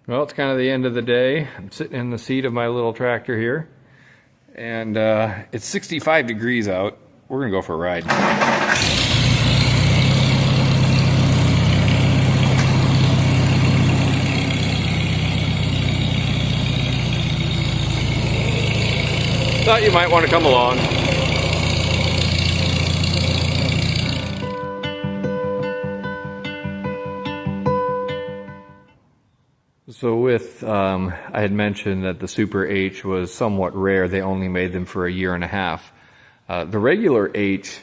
Well, it's kind of the end of the day. I'm sitting in the seat of my little tractor here, and it's 65 degrees out. We're gonna go for a ride. Thought you might want to come along. So with, I had mentioned that the Super H was somewhat rare. They only made them for a year and a half. The regular H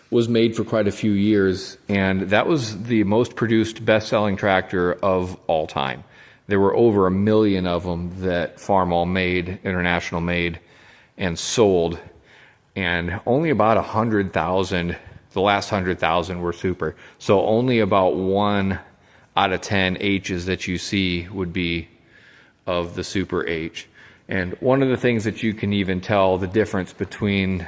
was made for quite a few years, and that was the most produced best-selling tractor of all time. There were over 1 million of them that Farmall made, International made, and sold, and only about 100,000, the last 100,000 were Super. So only about 1 out of 10 H's that you see would be of the Super H. And one of the things that you can even tell the difference between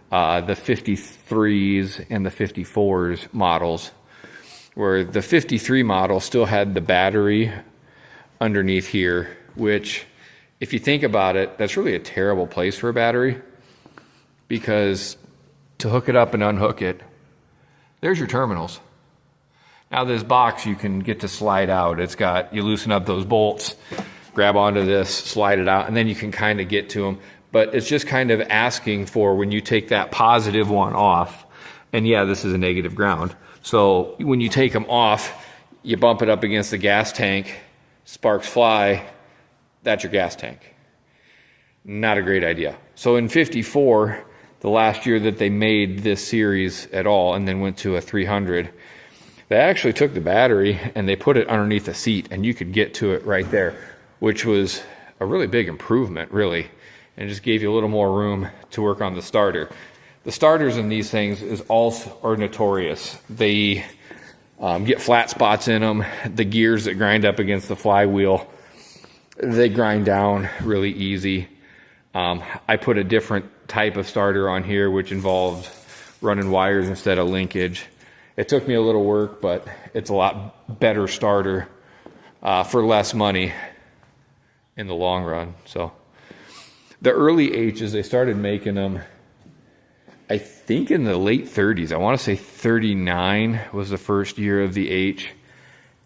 the 53s and the 54s models, where the 53 model still had the battery underneath here, which, if you think about it, that's really a terrible place for a battery, because to hook it up and unhook it, there's your terminals. Now this box you can get to slide out. It's got, you loosen up those bolts, grab onto this, slide it out, and then you can kind of get to them. But it's just kind of asking for when you take that positive one off, and yeah, this is a negative ground. So when you take them off, you bump it up against the gas tank, sparks fly, that's your gas tank. Not a great idea. So in 54, the last year that they made this series at all, and then went to a 300, they actually took the battery and they put it underneath the seat, and you could get to it right there, which was a really big improvement, really, and just gave you a little more room to work on the starter. The starters in these things are notorious. They get flat spots in them. The gears that grind up against the flywheel, they grind down really easy. I put a different type of starter on here, which involved running wires instead of linkage. It took me a little work, but it's a lot better starter for less money in the long run. So the early H's, they started making them, I think, in the late 30s. I want to say 39 was the first year of the H.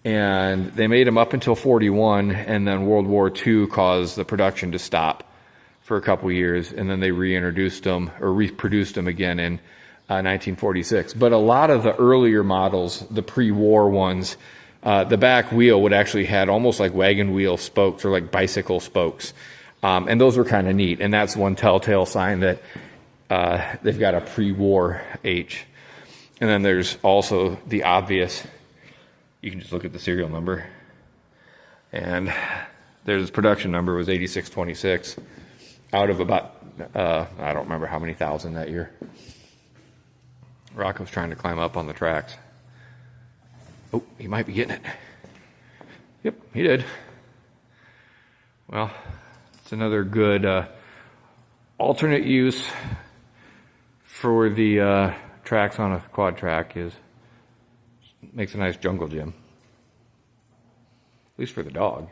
And they made them up until 41, and then World War II caused the production to stop for a couple years, and then they reintroduced them, or reproduced them again in 1946. But a lot of the earlier models, the pre-war ones, the back wheel would actually had almost like wagon wheel spokes, or like bicycle spokes. And those were kind of neat. And that's one telltale sign that they've got a pre-war H. And then there's also the obvious, you can just look at the serial number. And there's production number was 8626 out of about, I don't remember how many thousand that year. Rocco's trying to climb up on the tracks. Oh, he might be getting it. Yep, he did. Well, it's another good alternate use for the tracks on a Quadtrac is makes a nice jungle gym. At least for the dog.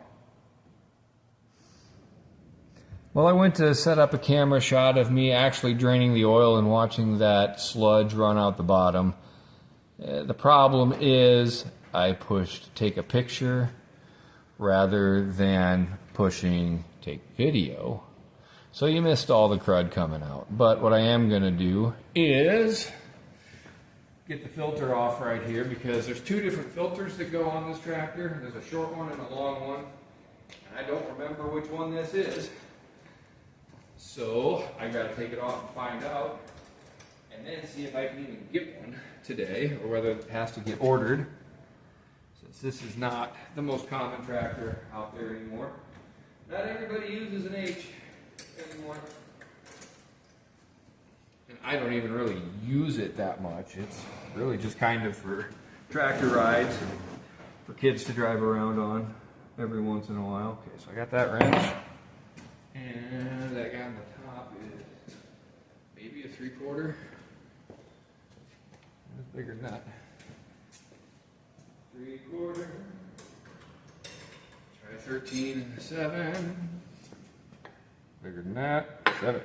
Well, I went to set up a camera shot of me actually draining the oil and watching that sludge run out the bottom. The problem is I pushed take a picture rather than pushing take video. So you missed all the crud coming out. But what I am going to do is get the filter off right here, because there's two different filters that go on this tractor. There's a short one and a long one. And I don't remember which one this is. So I got to take it off and find out, and then see if I can even get one today, or whether it has to get ordered, since this is not the most common tractor out there anymore. Not everybody uses an H anymore. And I don't even really use it that much. It's really just kind of for tractor rides, for kids to drive around on every once in a while. Okay, so I got that wrench. And that guy on the top is maybe a 3/4. It's bigger than that. 3/4. Try 13 and 7. Bigger than that, 7.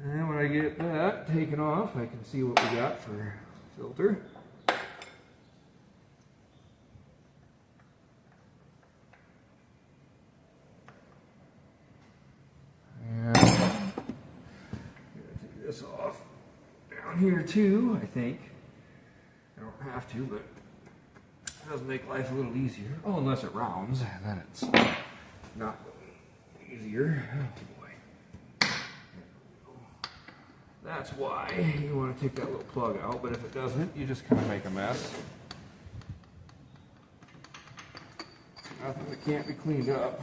And when I get that taken off, I can see what we got for filter. And I'm gonna take this off down here too, I think. I don't have to, but it does make life a little easier. Oh, unless it rounds, then it's not easier. Oh boy. That's why you want to take that little plug out, but if it doesn't, you just kind of make a mess. Nothing that can't be cleaned up.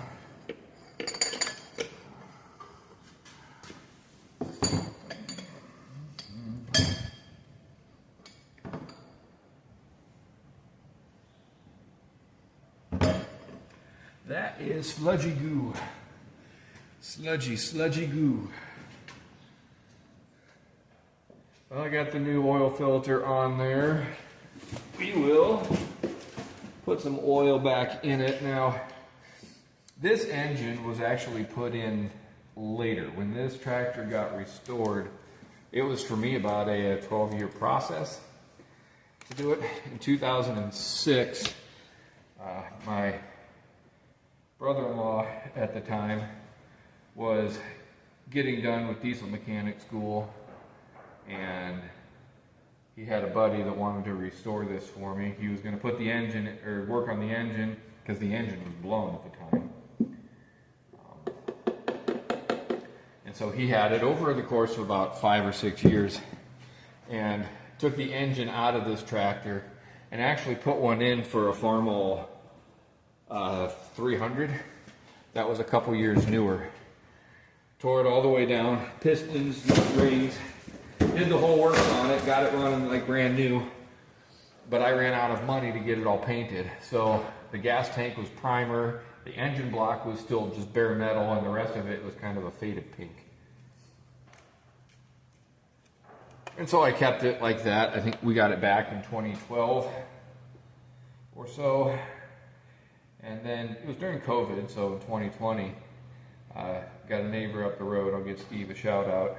That is sludgy goo. Sludgy goo. Well, I got the new oil filter on there. We will put some oil back in it. Now, this engine was actually put in later. When this tractor got restored, it was for me about a 12-year process to do it. In 2006, my brother-in-law at the time was getting done with diesel mechanic school, and he had a buddy that wanted to restore this for me. He was going to put the engine, or work on the engine, because the engine was blown at the time. And so he had it over the course of about 5 or 6 years, and took the engine out of this tractor and actually put one in for a Farmall 300. That was a couple years newer. Tore it all the way down, pistons, rings, did the whole work on it, got it running like brand new, but I ran out of money to get it all painted. So the gas tank was primer, the engine block was still just bare metal, and the rest of it was kind of a faded pink. And so I kept it like that. I think we got it back in 2012 or so. And then it was during COVID, so in 2020, got a neighbor up the road. I'll give Steve a shout out.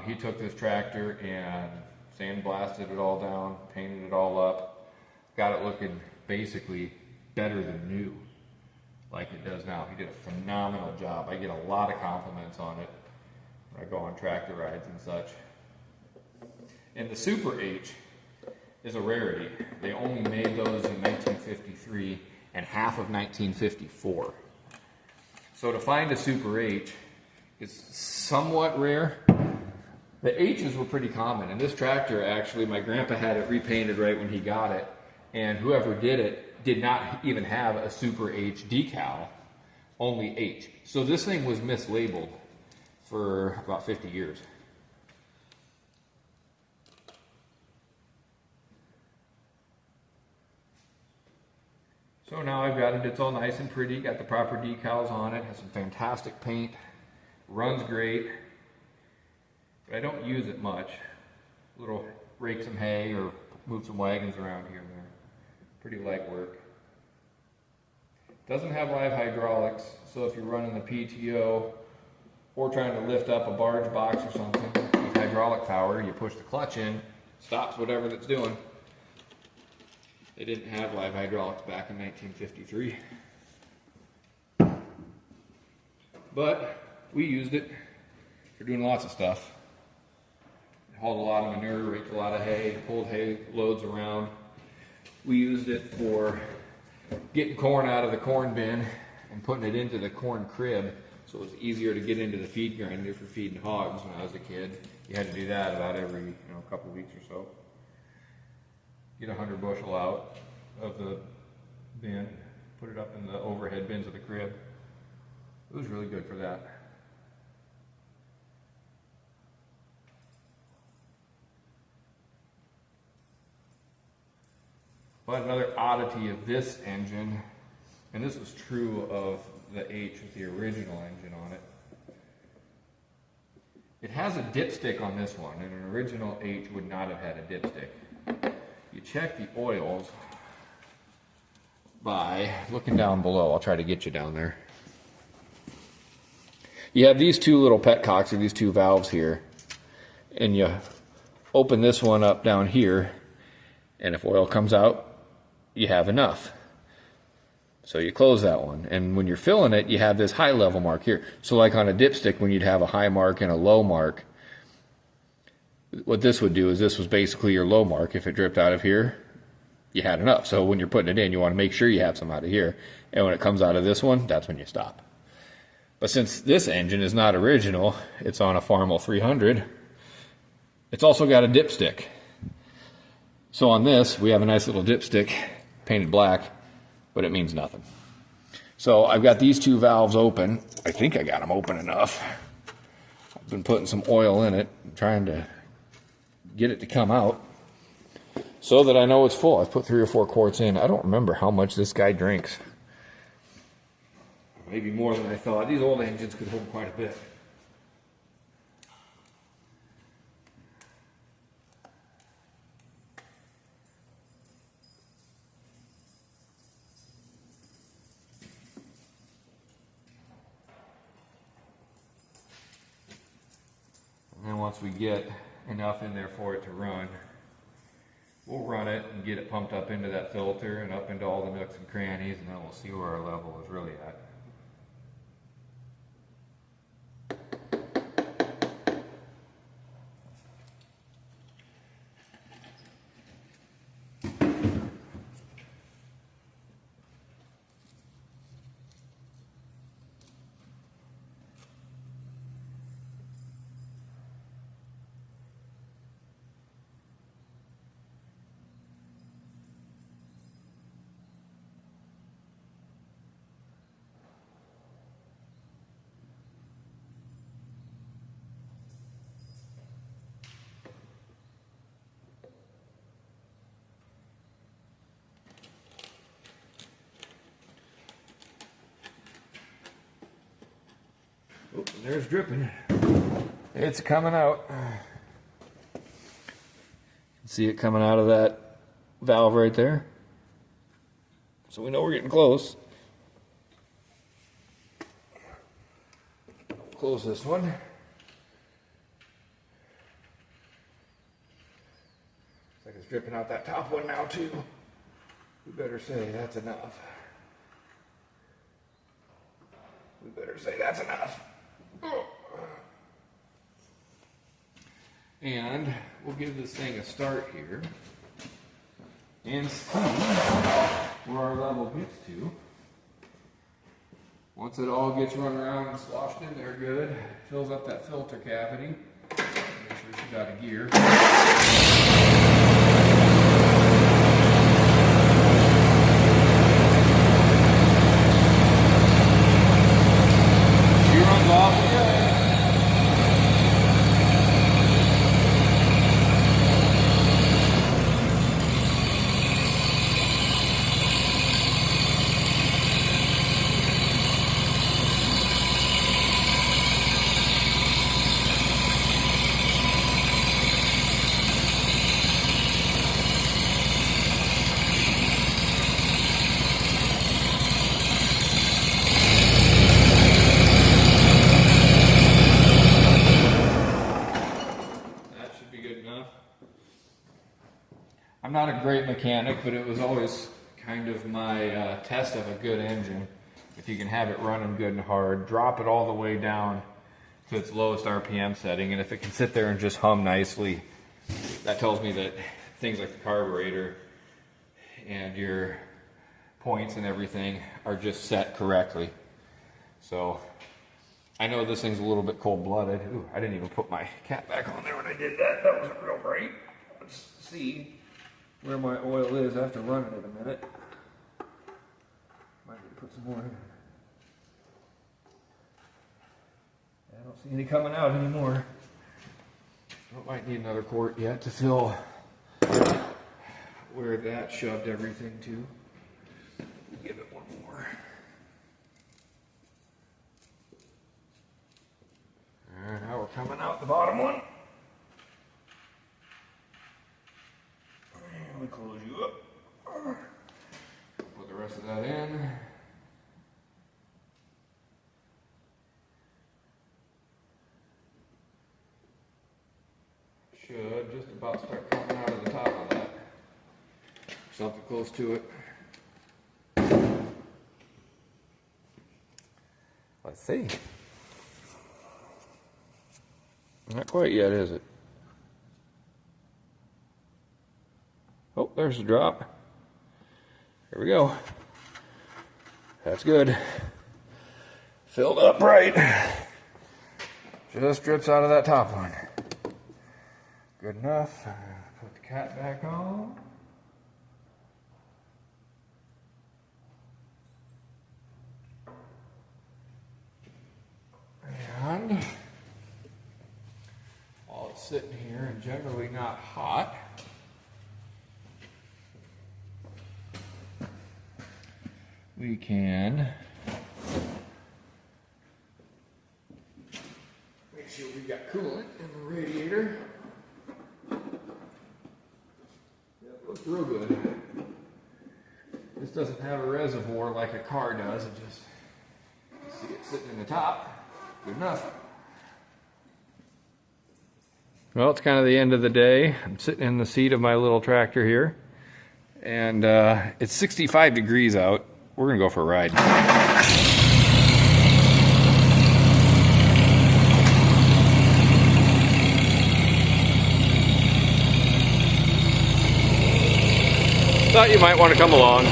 He took this tractor and sandblasted it all down, painted it all up, got it looking basically better than new, like it does now. He did a phenomenal job. I get a lot of compliments on it when I go on tractor rides and such. And the Super H is a rarity. They only made those in 1953 and half of 1954. So to find a Super H is somewhat rare. The H's were pretty common, and this tractor actually, my grandpa had it repainted right when he got it, and whoever did it did not even have a Super H decal, only H. So this thing was mislabeled for about 50 years. So now I've got it, it's all nice and pretty, got the proper decals on it, has some fantastic paint, runs great, but I don't use it much. A little rake some hay or move some wagons around here and there. Pretty light work. Doesn't have live hydraulics, so if you're running the PTO or trying to lift up a barge box or something with hydraulic power, you push the clutch in, stops whatever that's doing. They didn't have live hydraulics back in 1953. But we used it for doing lots of stuff. Hauled a lot of manure, raked a lot of hay, pulled hay loads around. We used it for getting corn out of the corn bin and putting it into the corn crib, so it was easier to get into the feed grinder for feeding hogs when I was a kid. You had to do that about every couple weeks or so. Get 100 bushel out of the bin, put it up in the overhead bins of the crib. It was really good for that. But another oddity of this engine, and this was true of the H with the original engine on it, it has a dipstick on this one, and an original H would not have had a dipstick. check the oils by looking down below. I'll try to get you down there. You have these two little petcocks, or these two valves here, and you open this one up down here, and if oil comes out, you have enough. So you close that one, and when you're filling it, you have this high level mark here. So like on a dipstick, when you'd have a high mark and a low mark, what this would do is this was basically your low mark. If it dripped out of here, you had enough. So when you're putting it in, you want to make sure you have some out of here. And when it comes out of this one, that's when you stop. But since this engine is not original, it's on a Farmall 300, it's also got a dipstick. So on this, we have a nice little dipstick painted black, but it means nothing. So I've got these two valves open. I think I got them open enough. I've been putting some oil in it, trying to get it to come out so that I know it's full. I've put 3 or 4 quarts in. I don't remember how much this guy drinks. Maybe more than I thought. These old engines could hold quite a bit. And then once we get enough in there for it to run, we'll run it and get it pumped up into that filter and up into all the nooks and crannies, and then we'll see where our level is really at. Oh, there's dripping. It's coming out. See it coming out of that valve right there? So we know we're getting close. Close this one. Looks like it's dripping out that top one now too. We better say that's enough. We better say that's enough. And we'll give this thing a start here and see where our level gets to. Once it all gets run around and sloshed in there good, fills up that filter cavity. Make sure she got a gear. She runs off again. I'm not a great mechanic, but it was always kind of my test of a good engine. If you can have it running good and hard, drop it all the way down to its lowest RPM setting, and if it can sit there and just hum nicely, that tells me that things like the carburetor and your points and everything are just set correctly. So I know this thing's a little bit cold-blooded. Ooh, I didn't even put my cap back on there when I did that. That wasn't real great. Let's see where my oil is after running it a minute. Might need to put some more in. I don't see any coming out anymore. I might need another quart yet to fill where that shoved everything to. Give it one more. Alright, now we're coming out the bottom one. We me close you up. Put the rest of that in. Should just about start coming out of the top of that. Something close to it. Let's see. Not quite yet, is it? Oh, there's the drop. Here we go. That's good. Filled up right. Just drips out of that top one. Good enough. Put the cap back on. And while it's sitting here and generally not hot, we can make sure we got coolant in the radiator. That looks real good. This doesn't have a reservoir like a car does. It just, see it sitting in the top. Good enough. Well, it's kind of the end of the day. I'm sitting in the seat of my little tractor here, and it's 65 degrees out. We're gonna go for a ride. Thought you might want to come along.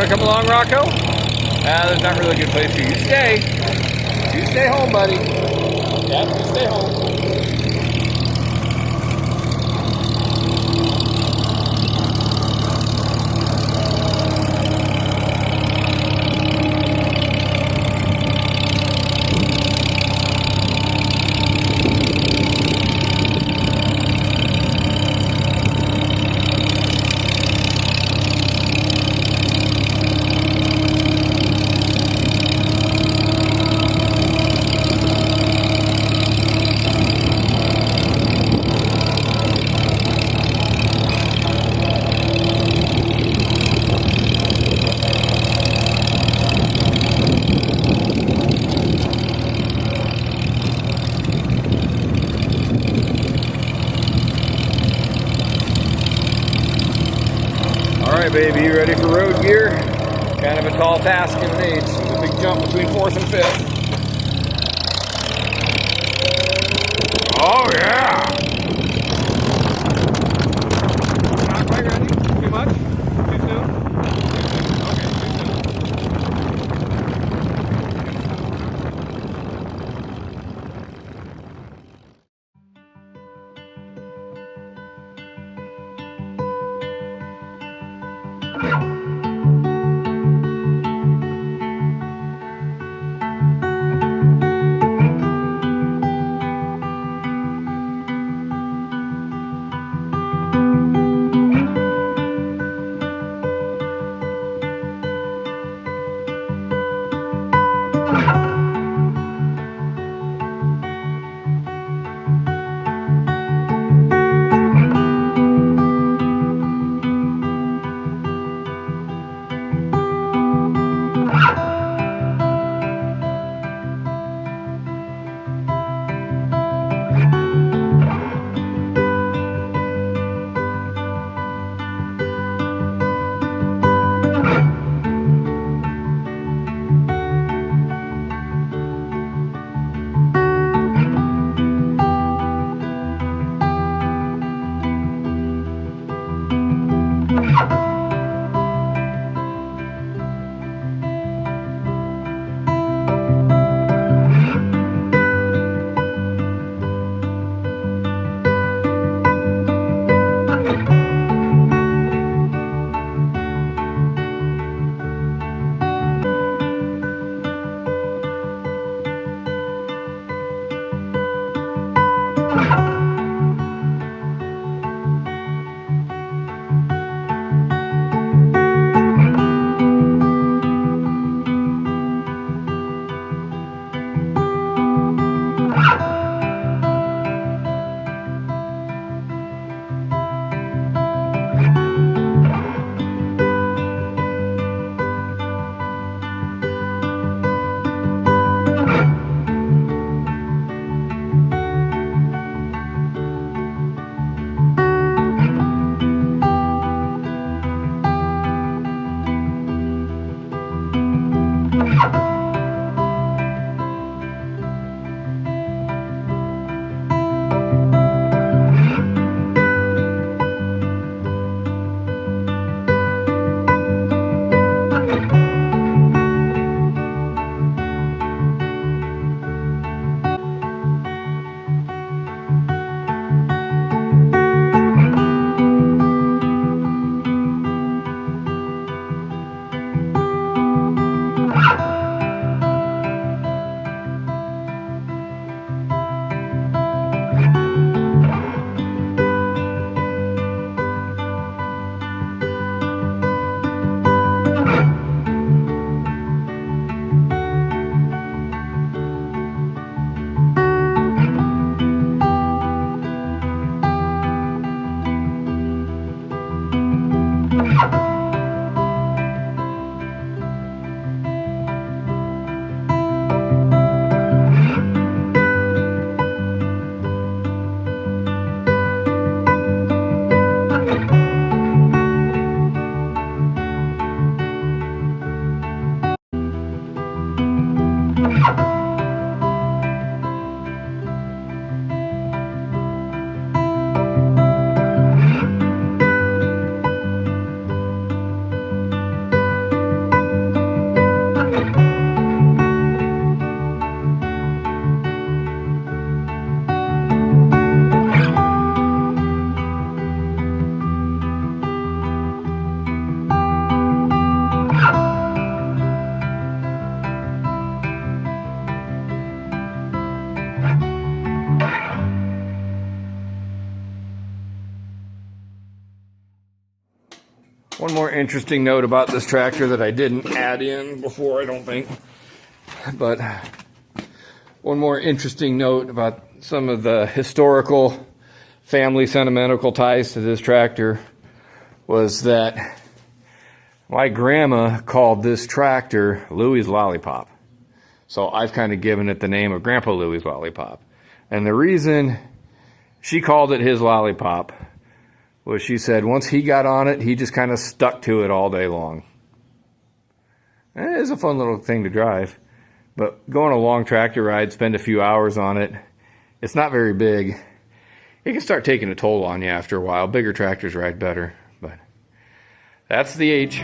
Come along, Rocco? There's not really a good place for you. You stay. You stay home, buddy. Yep, you stay home. Alright baby, you ready for road gear? Kind of a tall task in an age. There's a big jump between 4th and 5th. Oh yeah! Not quite ready? Too much? Too soon? Okay, One more interesting note about this tractor that I didn't add in before, I don't think. But one more interesting note about some of the historical family sentimental ties to this tractor was that my grandma called this tractor Louie's Lollipop. So I've kind of given it the name of Grandpa Louie's Lollipop. And the reason she called it his lollipop was she said once he got on it, he just kind of stuck to it all day long. And it is a fun little thing to drive. But go on a long tractor ride, spend a few hours on it, it's not very big. It can start taking a toll on you after a while. Bigger tractors ride better. But that's the H.